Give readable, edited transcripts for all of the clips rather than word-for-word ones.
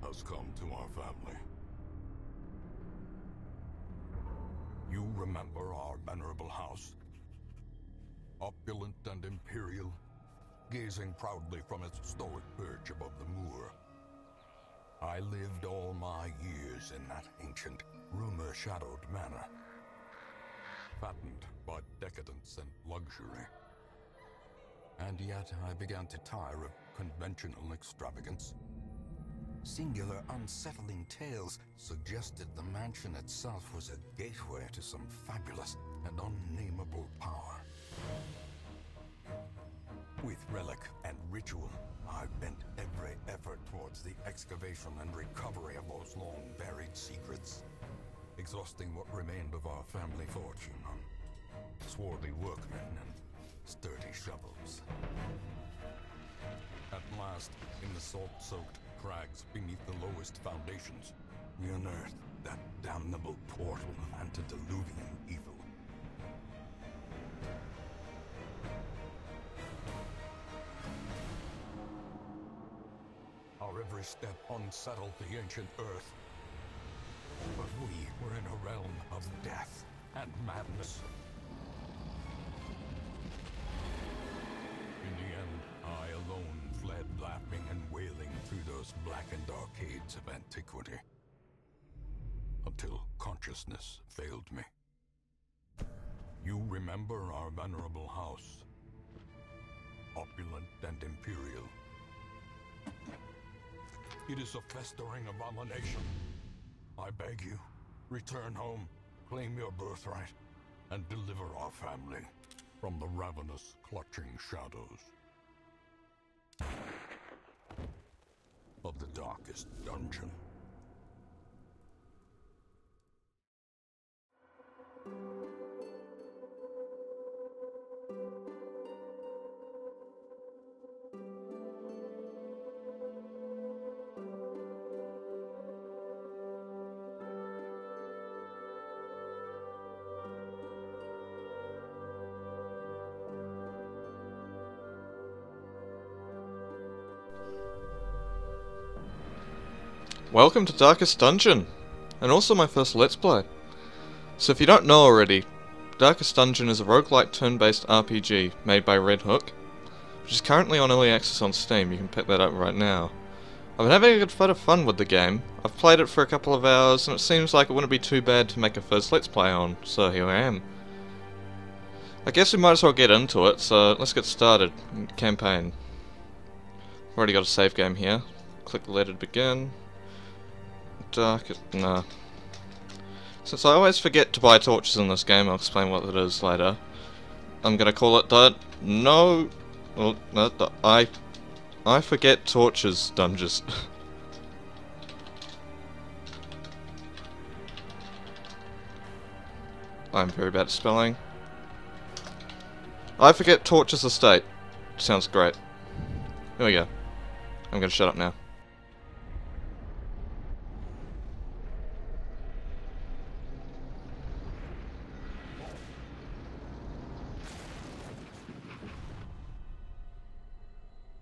has come to our family. You remember our venerable house? Opulent and imperial, gazing proudly from its stoic perch above the moor. I lived all my years in that ancient, rumor-shadowed manor, fattened by decadence and luxury. And yet I began to tire of conventional extravagance. Singular, unsettling tales suggested the mansion itself was a gateway to some fabulous and unnameable power. With relic and ritual, I bent every effort towards the excavation and recovery of those long-buried secrets, exhausting what remained of our family fortune on swarthy workmen and sturdy shovels. At last, in the salt-soaked crags beneath the lowest foundations, we unearthed that damnable portal of antediluvian evil. Our every step unsettled the ancient earth, but we were in a realm of death and madness. In the end, I alone fled laughing and wailing through those blackened arcades of antiquity, until consciousness failed me. You remember our venerable house, opulent and imperial. It is a festering abomination. I beg you, return home, claim your birthright, and deliver our family from the ravenous, clutching shadows of the darkest dungeon. Welcome to Darkest Dungeon, and also my first Let's Play. So if you don't know already, Darkest Dungeon is a roguelike turn-based RPG made by Red Hook, which is currently on early access on Steam. You can pick that up right now. I've been having a good bit of fun with the game. I've played it for a couple of hours, and it seems like it wouldn't be too bad to make a first Let's Play on, so here I am. I guess we might as well get into it, so let's get started. Campaign. I've already got a save game here. Click Let It Begin. Nah. Since I always forget to buy torches in this game, I'll explain what it is later. I'm gonna call it no, well, no, I forget torches dungeons. I'm very bad at spelling. I forget torches estate. Sounds great. Here we go. I'm gonna shut up now.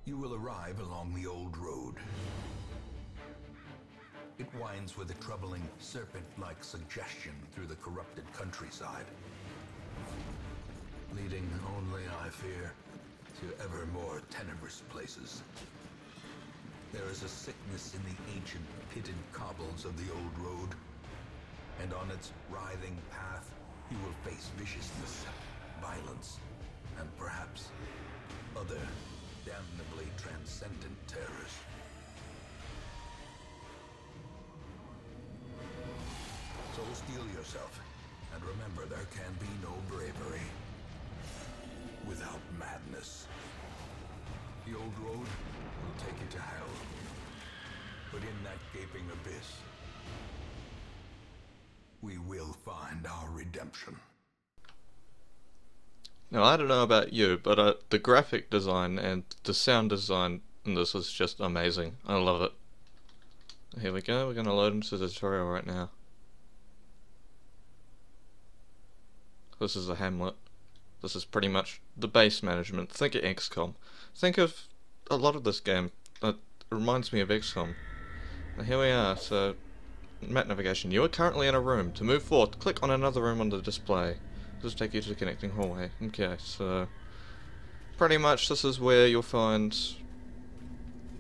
You will arrive along the old road. It winds with a troubling, serpent-like suggestion through the corrupted countryside, leading only, I fear, to ever more tenebrous places. There is a sickness in the ancient, pitted cobbles of the old road, and on its writhing path, you will face viciousness, violence, and perhaps other damnably transcendent terrors. So steel yourself, and remember there can be no bravery without madness. The old road will take you to hell, but in that gaping abyss, we will find our redemption. Now, I don't know about you, but the graphic design and the sound design in this is just amazing. I love it. Here we go, we're going to load into the tutorial right now. This is a hamlet. This is pretty much the base management. Think of XCOM. Think of a lot of this game. It reminds me of XCOM. Now here we are, so map navigation. You are currently in a room. To move forward, click on another room on the display. This will take you to the connecting hallway. Okay, so pretty much this is where you'll find.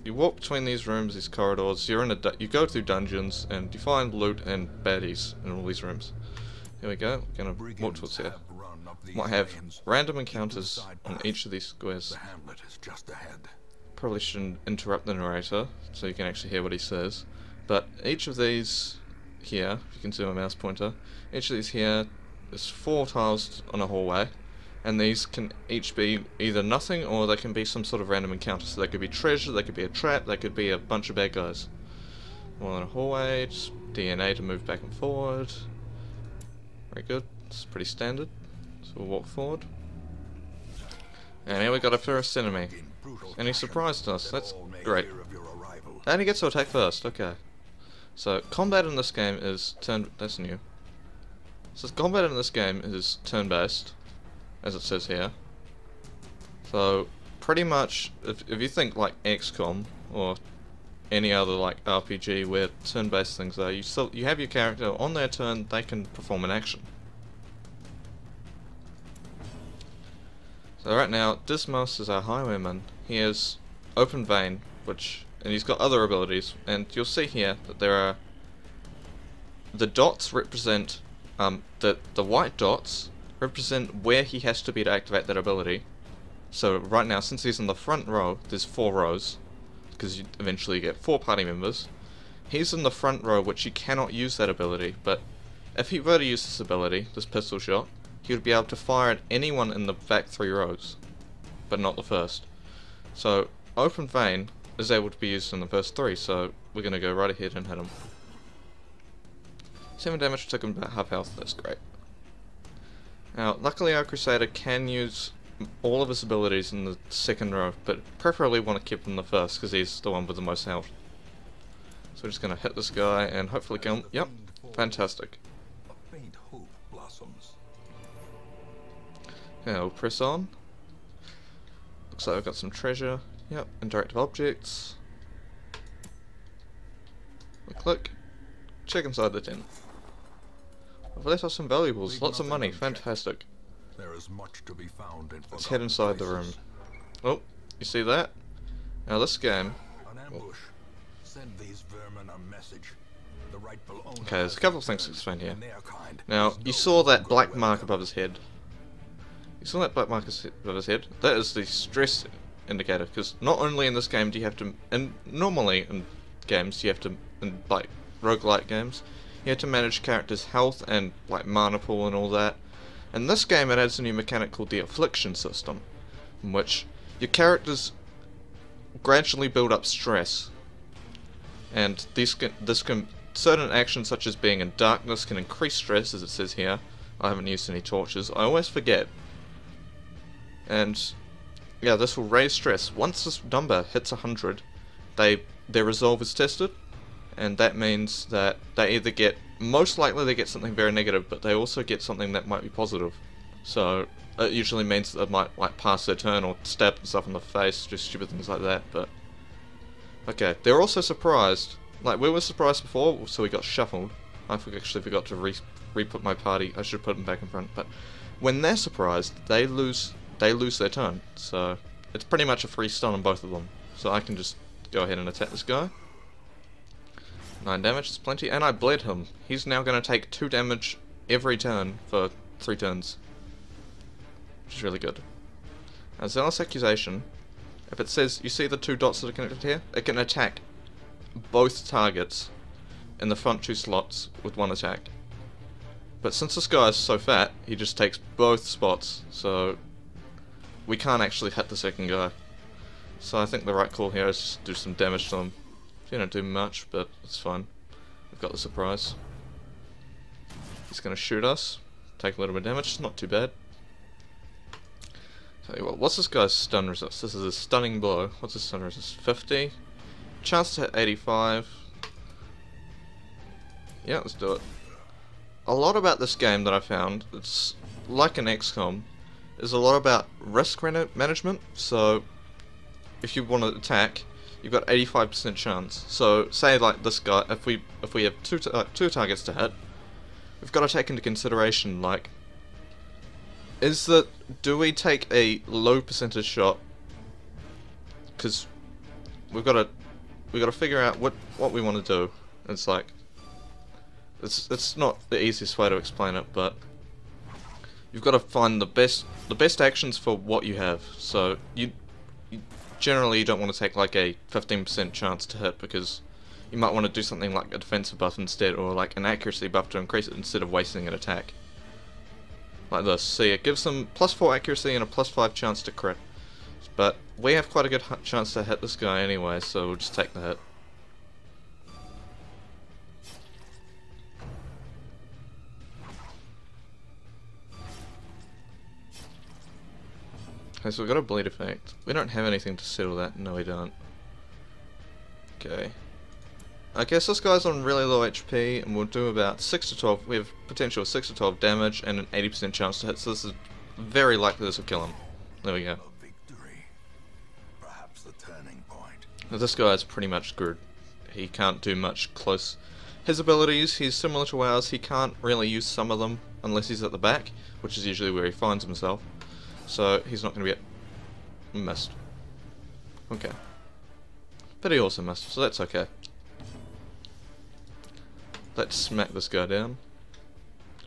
You walk between these rooms, these corridors. You go through dungeons and you find loot and baddies in all these rooms. Here we go. We're gonna walk towards here. Might have random encounters on each of these squares. The hamlet is just ahead. Probably shouldn't interrupt the narrator so you can actually hear what he says. But each of these here, if you can see my mouse pointer, each of these here is 4 tiles on a hallway, and these can each be either nothing or they can be some sort of random encounter. So they could be treasure, they could be a trap, they could be a bunch of bad guys. Well, in a hallway, just DNA to move back and forward. Very good, it's pretty standard. So we'll walk forward. And here we got a first enemy. And he surprised us, that's great. And he gets to attack first, okay. So, combat in this game is that's new. So, combat in this game is turn-based, as it says here. So, pretty much, if you think like XCOM, or any other like RPG where turn-based things are, you have your character, on their turn, they can perform an action. So right now, Dismas is our highwayman. He has Open Vein, and he's got other abilities, and you'll see here that there are the dots represent the white dots represent where he has to be to activate that ability. So right now, since he's in the front row, there's 4 rows because you eventually get 4 party members. He's in the front row, which you cannot use that ability, but if he were to use this ability, this pistol shot, he would be able to fire at anyone in the back 3 rows, but not the first. So Open Vein is able to be used in the first 3, so we're going to go right ahead and hit him. 7 damage, took him about half health, that's great. Now, luckily our Crusader can use all of his abilities in the second row, but preferably want to keep him in the first, because he's the one with the most health. So we're just going to hit this guy and hopefully kill him. Yep, fantastic. A faint hope blossoms. Yeah, we'll press on. Looks like I've got some treasure. Yep, interactive objects. We click. Check inside the tent. I've let us some valuables, lots of money, fantastic. There is much to be found in Let's head inside the room. Oh, you see that? Now this game. An ambush. Send these vermin a message. The rightful owner. Okay, there's a couple of things to explain here. Now, you saw that black mark above his head. You saw that black mark above his head? That is the stress indicator, because not only in this game do you have to, and normally in games you have to, in like roguelike games, you have to manage characters' health and like mana pool and all that. In this game it adds a new mechanic called the affliction system, in which your characters gradually build up stress, and certain actions such as being in darkness can increase stress, as it says here. I haven't used any torches, I always forget. And yeah, this will raise stress. Once this number hits 100, their resolve is tested, and that means that they either get, most likely they get something very negative, but they also get something that might be positive. So it usually means that they might like pass their turn or stab themselves in the face, just stupid things like that. But okay, they're also surprised. Like we were surprised before, so we got shuffled. I actually forgot to re-put my party. I should put them back in front. But when they're surprised, they lose their turn. So it's pretty much a free stun on both of them. So I can just go ahead and attack this guy. 9 damage is plenty, and I bled him. He's now going to take 2 damage every turn for 3 turns, which is really good. Now, Zealous Accusation, if it says, you see the 2 dots that are connected here? It can attack both targets in the front 2 slots with 1 attack. But since this guy is so fat, he just takes both spots, so we can't actually hit the second guy. So I think the right call here is just do some damage to him. You don't do much, but it's fine. We've got the surprise. He's going to shoot us. Take a little bit of damage, not too bad. Tell you what, what's this guy's stun resist? This is a stunning blow. What's his stun resist? 50. Chance to hit 85. Yeah, let's do it. A lot about this game that I found, it's like an XCOM, is a lot about risk management. So if you want to attack, you've got 85% chance. So say like this guy, if we have two targets to hit, we've got to take into consideration like, do we take a low percentage shot? Because we've got to figure out what we want to do. It's like, it's not the easiest way to explain it, but you've got to find the best actions for what you have. So you generally don't want to take like a 15% chance to hit, because you might want to do something like a defensive buff instead, or like an accuracy buff to increase it instead of wasting an attack. Like this. See, it gives them +4 accuracy and a +5 chance to crit. But we have quite a good chance to hit this guy anyway, so we'll just take the hit. Okay, so we've got a bleed effect. We don't have anything to settle that. No, we don't. Okay. I guess this guy's on really low HP, and we'll do about 6 to 12. We have potential of 6 to 12 damage and an 80% chance to hit, so this is very likely this will kill him. There we go. Victory. Perhaps the turning point. Now, this guy's pretty much screwed. He can't do much close. His abilities, he's similar to ours. He can't really use some of them unless he's at the back, which is usually where he finds himself. So he's not going to be missed. Okay. But he also missed, so that's okay. Let's smack this guy down.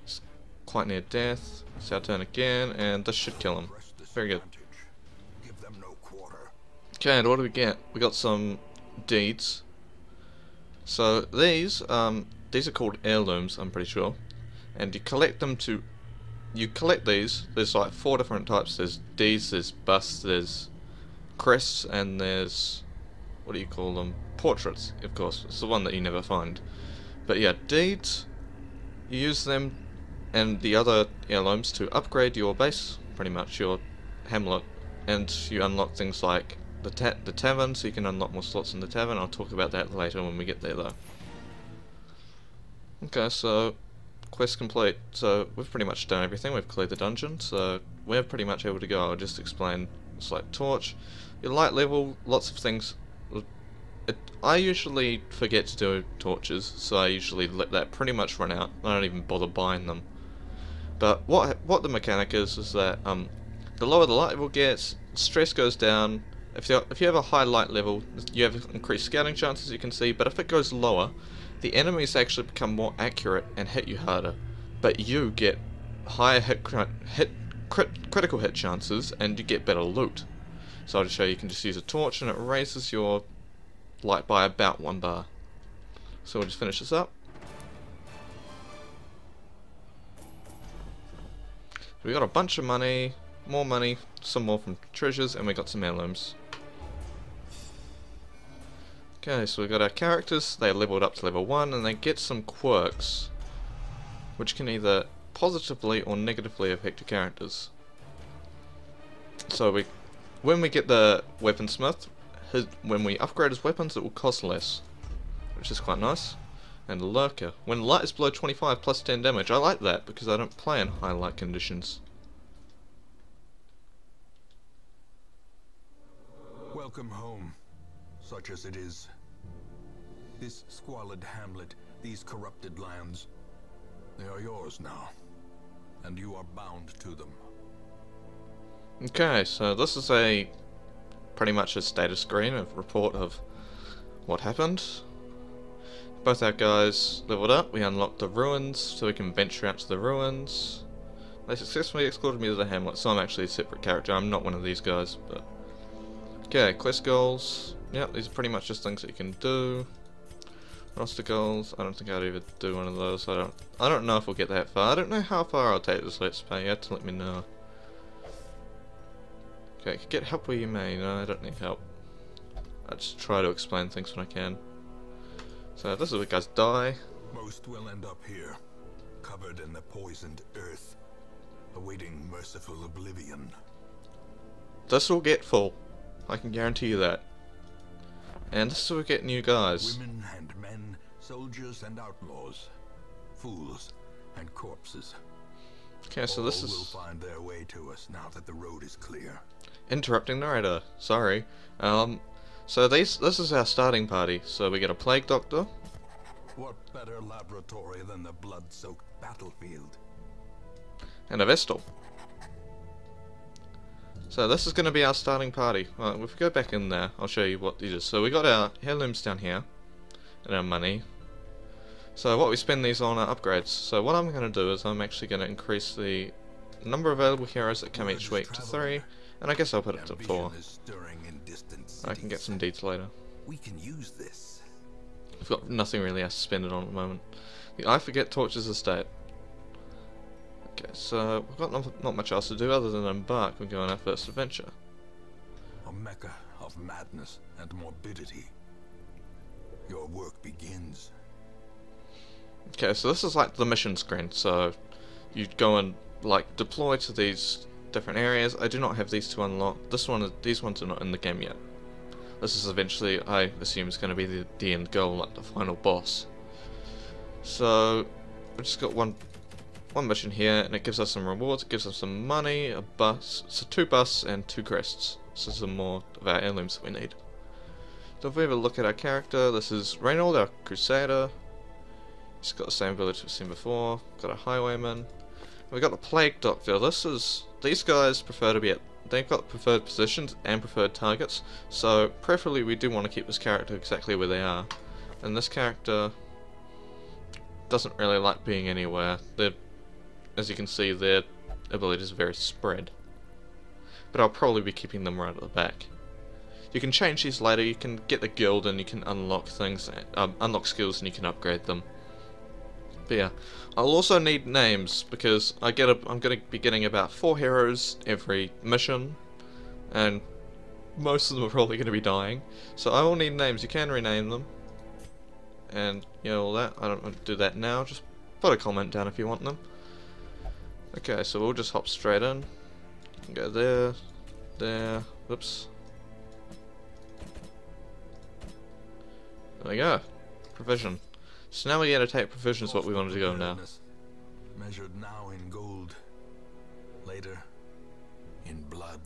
It's quite near death. It's our turn again, and this should kill him. Very good. Okay, and what do we get? We got some deeds. So these are called heirlooms, I'm pretty sure. And you collect them to... You collect these, there's like 4 different types. There's deeds, there's busts, there's crests, and there's... What do you call them? Portraits, of course. It's the one that you never find. But yeah, deeds, you use them and the other heirlooms to upgrade your base, pretty much, your hamlet. And you unlock things like the tavern, so you can unlock more slots in the tavern. I'll talk about that later when we get there though. Okay, so quest complete. So we've pretty much done everything. We've cleared the dungeon, so we're pretty much able to go. I'll just explain. It's like torch, your light level, lots of things. I usually forget to do torches, so I usually let that pretty much run out. I don't even bother buying them. But what the mechanic is that the lower the light level gets, stress goes down. If you have a high light level, you have increased scouting chances, you can see. But if it goes lower, the enemies actually become more accurate and hit you harder. But you get higher critical hit chances, and you get better loot. So I'll just show you. You can just use a torch, and it raises your light by about 1 bar. So we'll just finish this up. We got a bunch of money, more money, some more from treasures, and we got some heirlooms. Okay, so we got our characters. They leveled up to level 1, and they get some quirks, which can either positively or negatively affect your characters. So when we get the weaponsmith, when we upgrade his weapons, it will cost less, which is quite nice. And lurker, when light is below 25 plus 10 damage. I like that because I don't play in high light conditions. Welcome home, such as it is. This squalid hamlet, these corrupted lands, they are yours now, and you are bound to them. Okay, so this is pretty much a status screen, a report of what happened. Both our guys leveled up. We unlocked the ruins, so we can venture out to the ruins. They successfully escorted me to the hamlet, so I'm actually a separate character. I'm not one of these guys, but... Okay, quest goals. Yep, these are pretty much just things that you can do. Roster goals. I don't think I'd even do one of those. I don't know if we'll get that far. I don't know how far I'll take this let's play. You have to let me know. Okay, get help where you may. No, I don't need help. I just try to explain things when I can. So this is where guys die. Most will end up here, covered in the poisoned earth, awaiting merciful oblivion. This will get full. I can guarantee you that. And this is where we get new guys. Women and men, soldiers and outlaws, fools and corpses. Okay, so this All is... will find their way to us now that the road is clear. Interrupting narrator. Sorry. So this is our starting party. So we get a plague doctor. What better laboratory than the blood-soaked battlefield? And a Vestal. So this is going to be our starting party. Well, if we go back in there, I'll show you what these are. So we got our heirlooms down here, and our money. So what we spend these on are upgrades. So what I'm going to do is I'm actually going to increase the number of available heroes that come each week to 3, and I guess I'll put it to 4. I can get some deeds later. We can use this. I've got nothing really else to spend it on at the moment. The I Forget Torches Estate. Okay, so we've got not much else to do other than embark and go on our first adventure. A mecca of madness and morbidity. Your work begins. Okay, so this is like the mission screen, so you go and like deploy to these different areas. I do not have these two unlocked. These ones are not in the game yet. This is eventually, I assume, is going to be the end goal, like the final boss. So we just got one mission here, and it gives us some rewards. It gives us some money, a bus, so 2 busts and 2 crests. So some more of our heirlooms that we need. So if we have a look at our character, this is Reynold, our Crusader. He's got the same village we've seen before. Got a Highwayman. We got the Plague Doctor. These guys prefer to be at. They've got preferred positions and preferred targets. So preferably we do want to keep this character exactly where they are. And this character doesn't really like being anywhere. As you can see, their abilities are very spread. But I'll probably be keeping them right at the back. You can change these later. You can get the guild and you can unlock things, unlock skills, and you can upgrade them. But yeah, I'll also need names because I'm going to be getting about 4 heroes every mission, and most of them are probably going to be dying. So I will need names. You can rename them, and you know all that. I don't want to do that now. Just put a comment down if you want them. Okay, so we'll just hop straight in. You can go there, there. Whoops. There we go. Provision. So now we gotta take provisions what we wanted to go now. Measured now in gold, later in blood.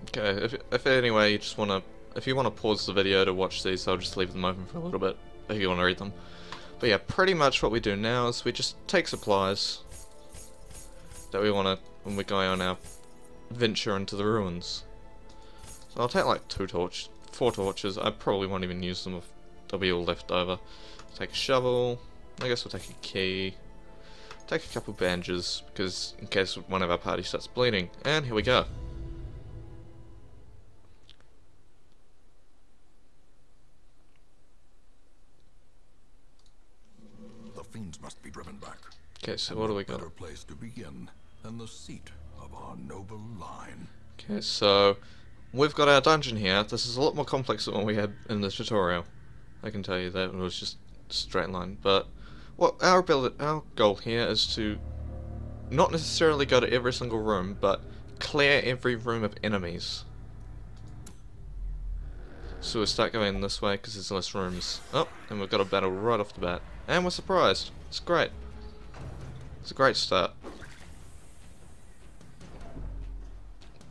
Okay, if anyway you just wanna, if you wanna pause the video to watch these, I'll just leave them open for a little bit if you wanna read them. But yeah, pretty much what we do now is we just take supplies that we wanna when we're going on our venture into the ruins. So I'll take like 4 torches. I probably won't even use them if they'll be all left over. Take a shovel. I guess we'll take a key. Take a couple bandages because in case one of our party starts bleeding. And here we go. The fiends must be driven back. Okay, so what do we got? Better place to begin than the seat of our noble line. Okay, so we've got our dungeon here. This is a lot more complex than what we had in the tutorial. I can tell you that it was just a straight line. But what our goal here is to not necessarily go to every single room, but clear every room of enemies. So we'll start going this way because there's less rooms. Oh, and we've got a battle right off the bat. And we're surprised. It's great. It's a great start.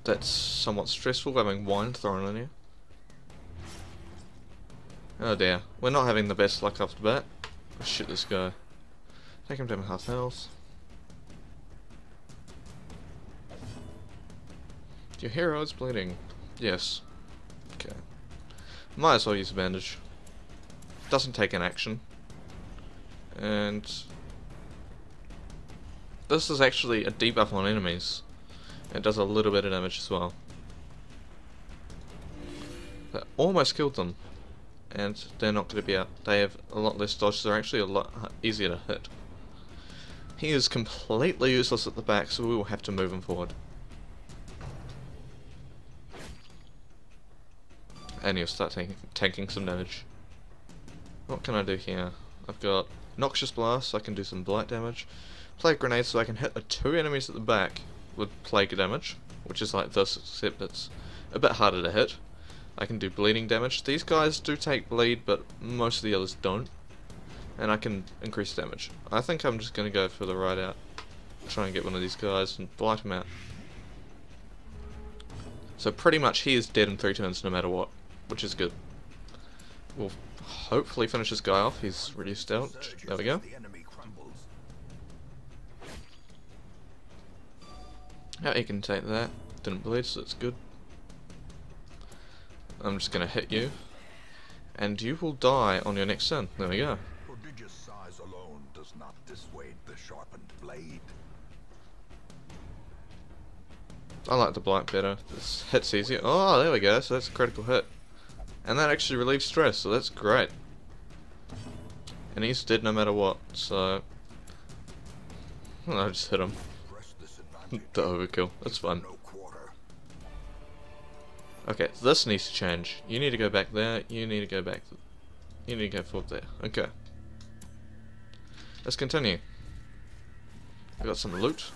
That's somewhat stressful having wine thrown on you. Oh dear, we're not having the best luck off the bat. Let's shoot this guy. Take him down half health. Your hero is bleeding. Yes. Okay. Might as well use a bandage. Doesn't take an action. And this is actually a debuff on enemies. It does a little bit of damage as well. That almost killed them. And they're not going to be out. They have a lot less dodge, so they're actually a lot easier to hit. He is completely useless at the back, so we will have to move him forward. And he'll start tanking some damage. What can I do here? I've got Noxious Blast, so I can do some blight damage. Plague Grenade, so I can hit 2 enemies at the back with plague damage, which is like this, except it's a bit harder to hit. I can do bleeding damage. These guys do take bleed, but most of the others don't. And I can increase damage. I think I'm just going to go for the ride out. Try and get one of these guys and blight him out. So pretty much he is dead in 3 turns no matter what, which is good. We'll hopefully finish this guy off. He's reduced out. There we go. Yeah, he can take that. Didn't bleed, so that's good. I'm just gonna hit you, and you will die on your next turn. There we go. Prodigious size alone does not dissuade the sharpened blade. I like the blight better. This hit's easier. Oh, there we go. So that's a critical hit, and that actually relieves stress. So that's great. And he's dead no matter what. So I just hit him. The overkill. That's fun. Okay, this needs to change. You need to go back there. You need to go back. You need to go forward there. Okay. Let's continue. We got some loot.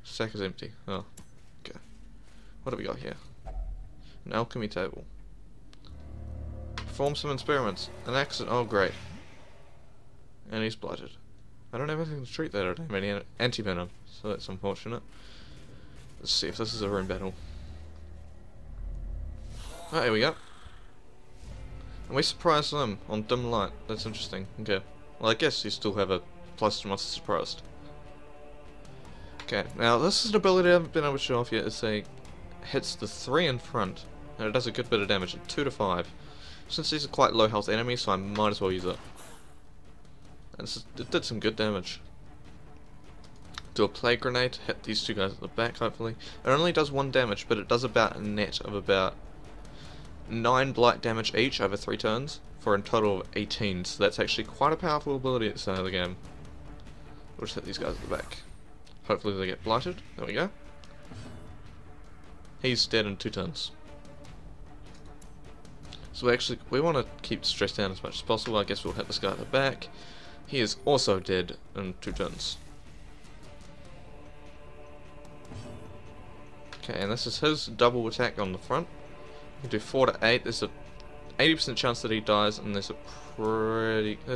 Stack is empty. Oh. Okay. What do we got here? An alchemy table. Perform some experiments. An accident. Oh, great. And he's blighted. I don't have anything to treat that. I don't have any anti-venom, so that's unfortunate. Let's see if this is a room battle. Oh, here we go. And we surprised them on dim light. That's interesting. Okay. Well, I guess you still have a plus to monster surprised. Okay, now this is an ability I haven't been able to show off yet. It's a hits the 3 in front, and it does a good bit of damage at 2 to 5. Since these are quite low health enemies, so I might as well use it. And it did some good damage. Do a plague grenade, hit these 2 guys at the back hopefully. It only does 1 damage, but it does about a net of about 9 blight damage each over 3 turns, for a total of 18, so that's actually quite a powerful ability at the start of the game. We'll just hit these guys at the back. Hopefully they get blighted. There we go. He's dead in 2 turns. So we want to keep stress down as much as possible. I guess we'll hit this guy at the back. He is also dead in 2 turns. Okay, and this is his double attack on the front. You do 4 to 8. There's a 80% chance that he dies, and there's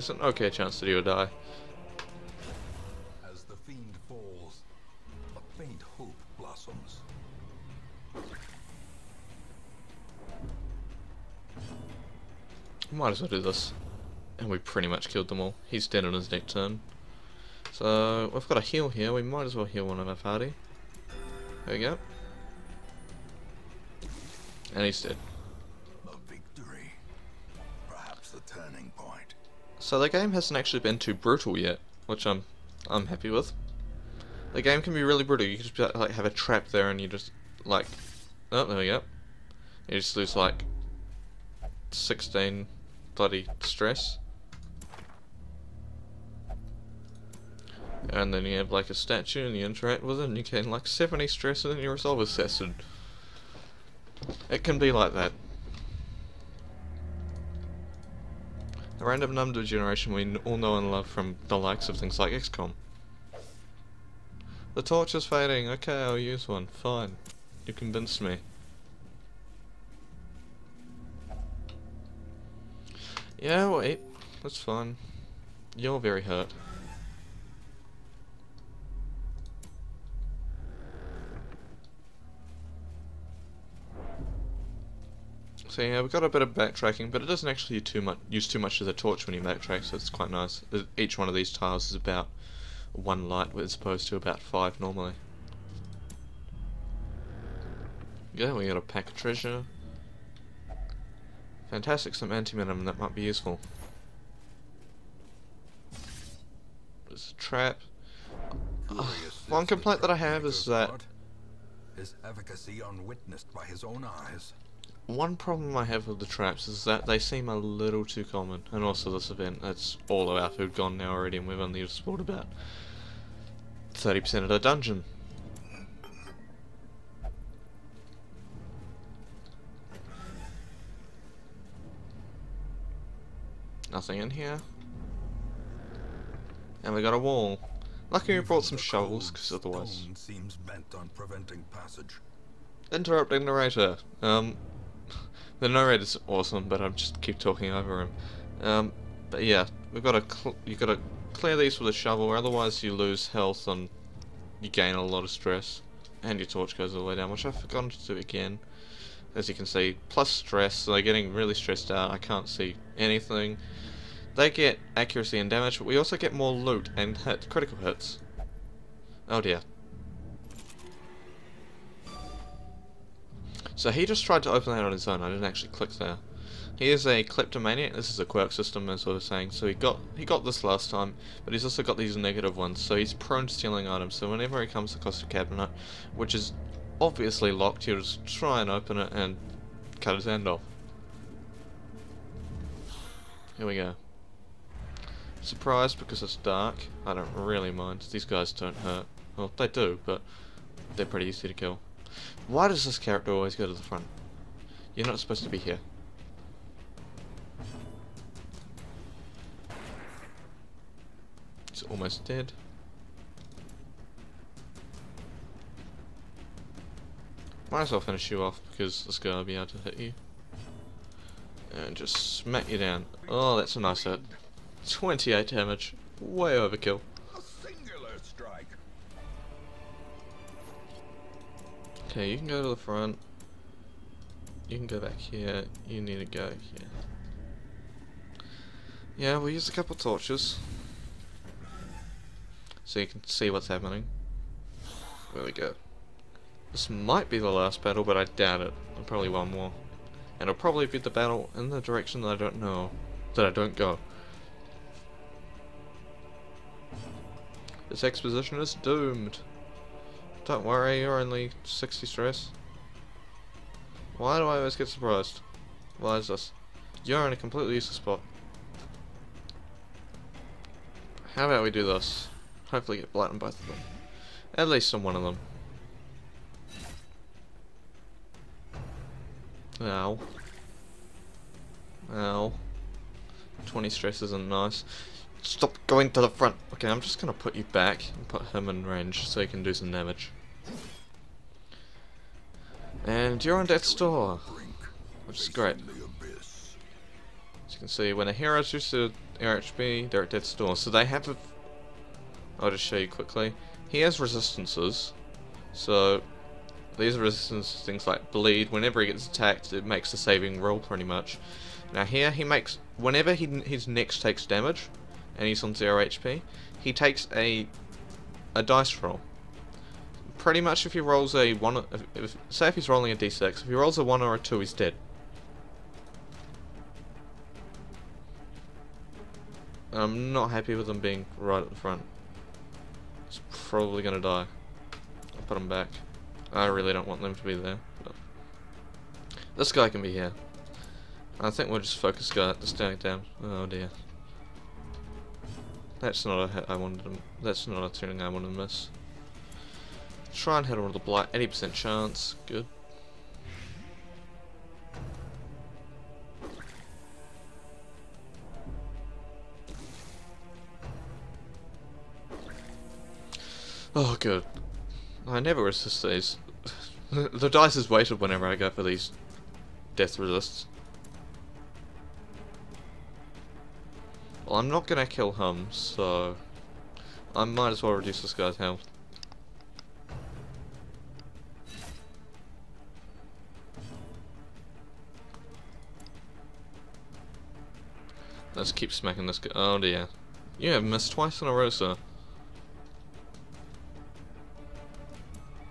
an okay chance that he'll die. As the fiend falls, a faint hope blossoms. Might as well do this. And we pretty much killed them all. He's dead on his next turn. So, we've got a heal here. We might as well heal one of our party. There we go. And he's dead. A victory. Perhaps the turning point. So the game hasn't actually been too brutal yet, which I'm happy with. The game can be really brutal. You can just like have a trap there and you just like, oh, there we go. You just lose like 16 bloody stress. And then you have like a statue and you interact with it and you gain like 70 stress and then you resolve a session. It can be like that. The random number generation we all know and love from the likes of things like XCOM. The torch is fading. Okay, I'll use one. Fine. You convinced me. Yeah, wait. That's fine. You're very hurt. So yeah, we've got a bit of backtracking, but it doesn't actually use too much of the torch when you backtrack, so it's quite nice. Each one of these tiles is about 1 light, as opposed to about 5 normally. Yeah, we got a pack of treasure. Fantastic, some anti-venom, that might be useful. There's a trap. One complaint that I have is that his efficacy unwitnessed by his own eyes. one problem I have with the traps is that they seem a little too common, and also this event, it's all of our food gone now already, and we've only explored about 30% of the dungeon. Nothing in here. And we got a wall. Lucky we brought some shovels, because otherwise... seems bent on preventing passage. Interrupting narrator. The narrator's awesome, but I just keep talking over him. But yeah, you gotta clear these with a shovel, or otherwise you lose health and you gain a lot of stress. And your torch goes all the way down, which I've forgotten to do again. as you can see, plus stress, so they're getting really stressed out. I can't see anything. They get accuracy and damage, but we also get more loot and critical hits. Oh dear. So he just tried to open that on his own. I didn't actually click there. He is a kleptomaniac. This is a quirk system, as I was saying. So he got this last time, but he's also got these negative ones. So he's prone to stealing items. So whenever he comes across a cabinet, which is obviously locked, he'll just try and open it and cut his hand off. Here we go. Surprised because it's dark. I don't really mind. These guys don't hurt. Well, they do, but they're pretty easy to kill. Why does this character always go to the front? You're not supposed to be here. He's almost dead. Might as well finish you off because this guy will be able to hit you. And just smack you down. Oh, that's a nice hit. 28 damage. Way overkill. A singular strike. Okay, you can go to the front. You can go back here. You need to go here. Yeah, we'll use a couple torches so you can see what's happening. There we go. This might be the last battle, but I doubt it. I'll probably one more. And it'll probably be the battle in the direction that I don't know. That I don't go. This exposition is doomed. Don't worry, you're only 60 stress. Why do I always get surprised? Why is this? You're in a completely useless spot. How about we do this? Hopefully get blight on both of them. At least on one of them. Ow. Ow. 20 stress isn't nice. Stop going to the front. Okay, I'm just gonna put you back and put him in range so he can do some damage. And you're on death's door, which is great. As you can see, when a hero shoots to RHB, they're at death's door. So they have a... I'll just show you quickly. He has resistances. So these are resistances to things like bleed. Whenever he gets attacked, it makes the saving roll pretty much. Now here, he makes... Whenever his next takes damage, and he's on 0 HP, he takes a dice roll. Pretty much if he rolls a 1... say if he's rolling a d6, if he rolls a 1 or a 2, he's dead. I'm not happy with him being right at the front. He's probably gonna die. I'll put him back. I really don't want them to be there. But this guy can be here. I think we'll just focus this guy down. Oh dear. That's not a hit I wanted to... That's not a tuning I wanted to miss. Try and hit him with the blight. 80% chance. Good. Oh, good. I never resist these. The dice is weighted whenever I go for these death resists. Well, I'm not gonna kill him, so I might as well reduce this guy's health. Let's keep smacking this guy. Oh dear. You have missed twice in a row, sir.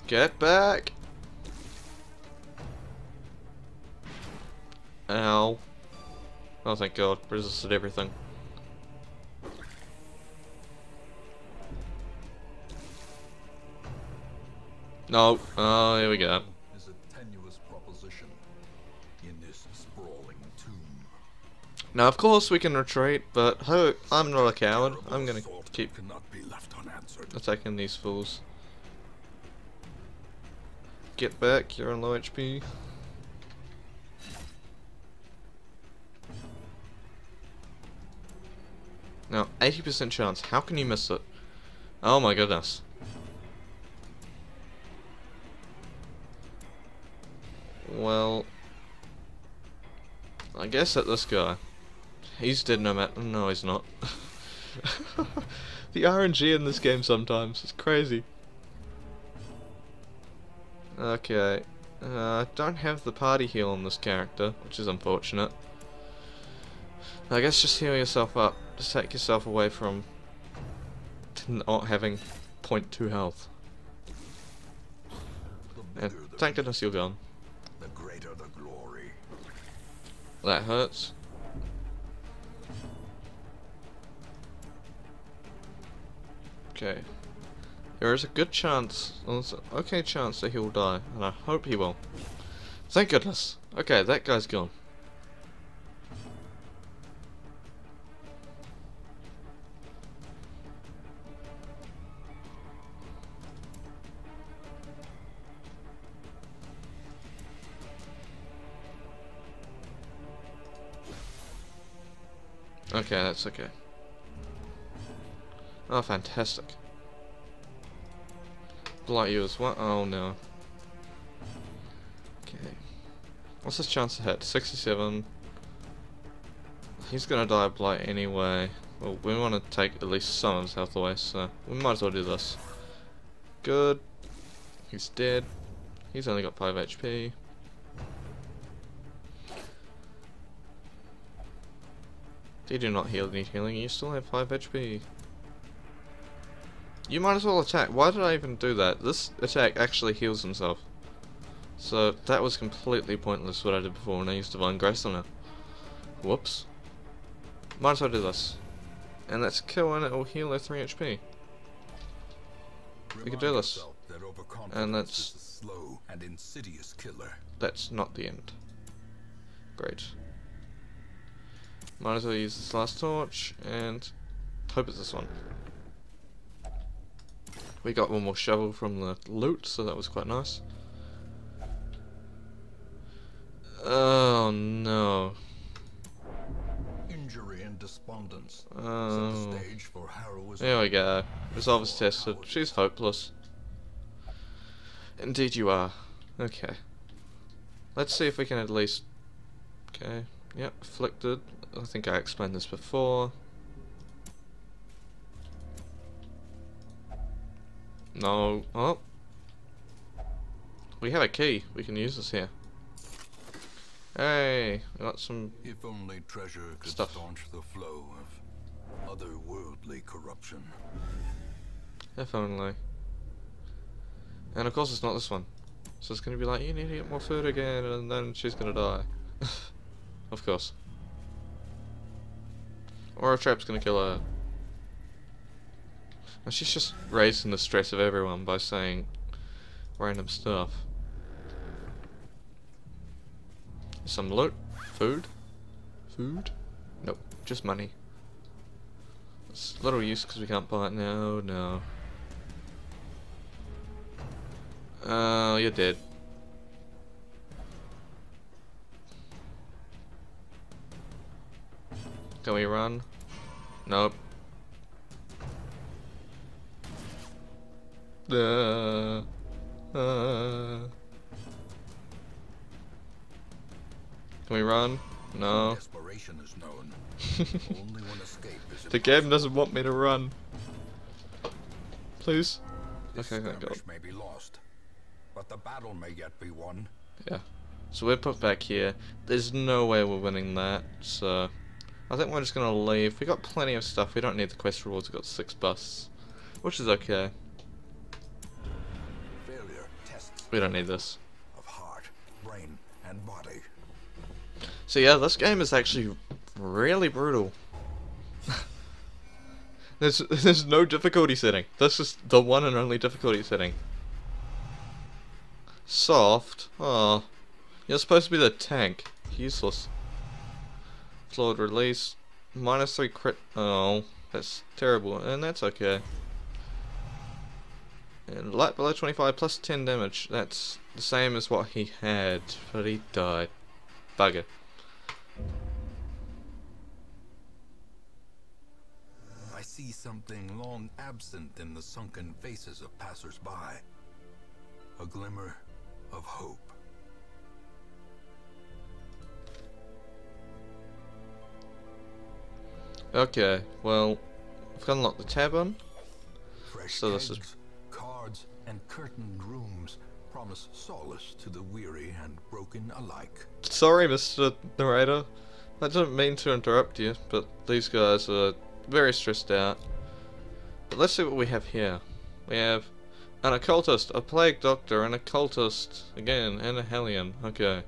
Get back! Ow. Oh, thank God. Resisted everything. No. Oh, here we go. Is a tenuous proposition in this sprawling tomb. Now, of course, we can retreat, but I'm not a coward. I'm gonna keep Cannot be left unanswered. attacking these fools. Get back, you're on low HP. Now, 80% chance. How can you miss it? Oh my goodness. Well, I guess that this guy. He's dead no matter. No, he's not. The RNG in this game sometimes is crazy. Okay. I don't have the party heal on this character, which is unfortunate. I guess just heal yourself up. Just take yourself away from not having 0.2 health. And thank goodness you're gone. The greater the glory. That hurts. Okay. There is a good chance, there's an okay chance that he will die, and I hope he will. Thank goodness. Okay, that guy's gone. Okay, that's okay. Oh, fantastic. Blight you as well. Oh no. Okay. What's his chance to hit? 67. He's gonna die of blight anyway. Well, we want to take at least some of his health away, so we might as well do this. Good. He's dead. He's only got 5 HP. You do not need healing, you still have 5 HP. You might as well attack. Why did I even do that? This attack actually heals himself. So that was completely pointless what I did before when I used Divine Grace on her. Whoops. Might as well do this. And let's kill and it will heal her 3 HP. We can do this. And that's slow and insidious killer. That's not the end. Great. Might as well use this last torch and hope it's this one. We got one more shovel from the loot, so that was quite nice. Oh no. Injury and despondence. Oh. Set the stage for heroism. There we go. Resolve is tested. She's hopeless. Indeed you are. Okay. Let's see if we can at least... Okay. Yep, afflicted. I think I explained this before. No. Oh. We have a key. We can use this here. Hey, we got some If only treasure could stuff. staunch the flow of otherworldly corruption. If only. And of course it's not this one. So it's gonna be like, you need to get more food again, and then she's gonna die. Of course. Or a trap's gonna kill her. And she's just raising the stress of everyone by saying random stuff. Some loot? Food? Food? Nope, just money. It's little use because we can't buy it now. No. Oh, you're dead. Can we run? Nope. Can we run? No. Desperation is known. Only one escape is The game doesn't want me to run. Please. This Okay, thank God. skirmish may be lost, but the battle may yet be won. Yeah. So we're put back here. There's no way we're winning that, so I think we're just gonna leave. We got plenty of stuff. We don't need the quest rewards. We got 6 busts, which is okay. Failure tests We don't need this. of heart, brain, and body. So yeah, this game is actually really brutal. There's no difficulty setting. This is the one and only difficulty setting. Soft. Oh, you're supposed to be the tank. Useless. Flawed release. -3 crit. Oh, that's terrible, and that's okay. And light below 25 plus 10 damage. That's the same as what he had, but he died. Bugger. I see something long absent in the sunken faces of passers-by. A glimmer of hope. Okay, well, we've unlocked the tavern. Fresh So this is eggs, cards, and curtained rooms promise solace to the weary and broken alike. Sorry, Mr. Narrator. I didn't mean to interrupt you, but these guys are very stressed out. But let's see what we have here. We have an occultist, a plague doctor, an occultist, again, and a hellion. Okay.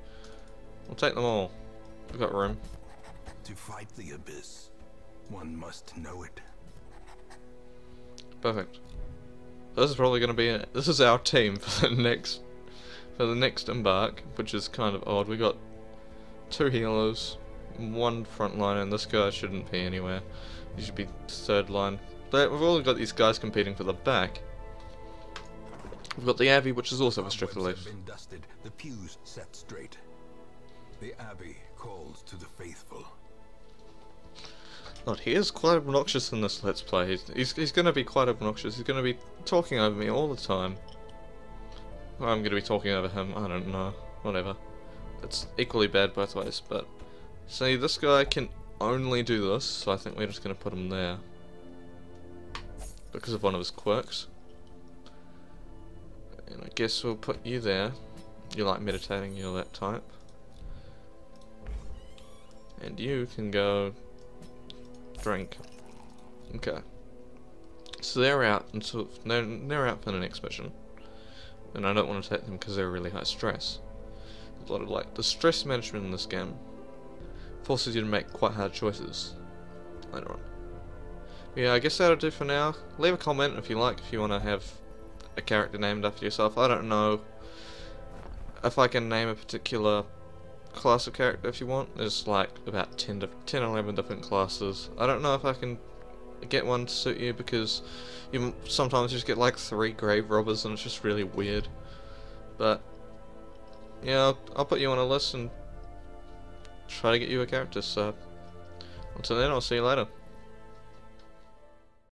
We'll take them all. We've got room. To fight the abyss, one must know it. Perfect. This is probably going to be it. This is our team for the next embark, which is kind of odd. We got 2 healers, 1 front line, and this guy shouldn't be anywhere. He should be 3rd line. But we've all got these guys competing for the back. We've got the Abbey, which is also a strict relief. Been dusted, the pews set straight. The Abbey calls to the faithful. God, he is quite obnoxious in this Let's Play. He's going to be quite obnoxious. He's going to be talking over me all the time. Or I'm going to be talking over him. I don't know. Whatever. It's equally bad both ways. But see, this guy can only do this, so I think we're just going to put him there because of one of his quirks. And I guess we'll put you there. You like meditating, you're that type. And you can go drink. Okay. So they're out until they're out for the next mission. And I don't want to take them because they're really high stress. A lot of like the stress management in this game forces you to make quite hard choices later on. Yeah, I guess that'll do for now. Leave a comment if you like, if you want to have a character named after yourself. I don't know if I can name a particular class of character if you want. There's like about 10 or 11 different classes. I don't know if I can get one to suit you because you sometimes just get like 3 grave robbers and it's just really weird. But yeah, I'll put you on a list and try to get you a character. So until then, I'll see you later.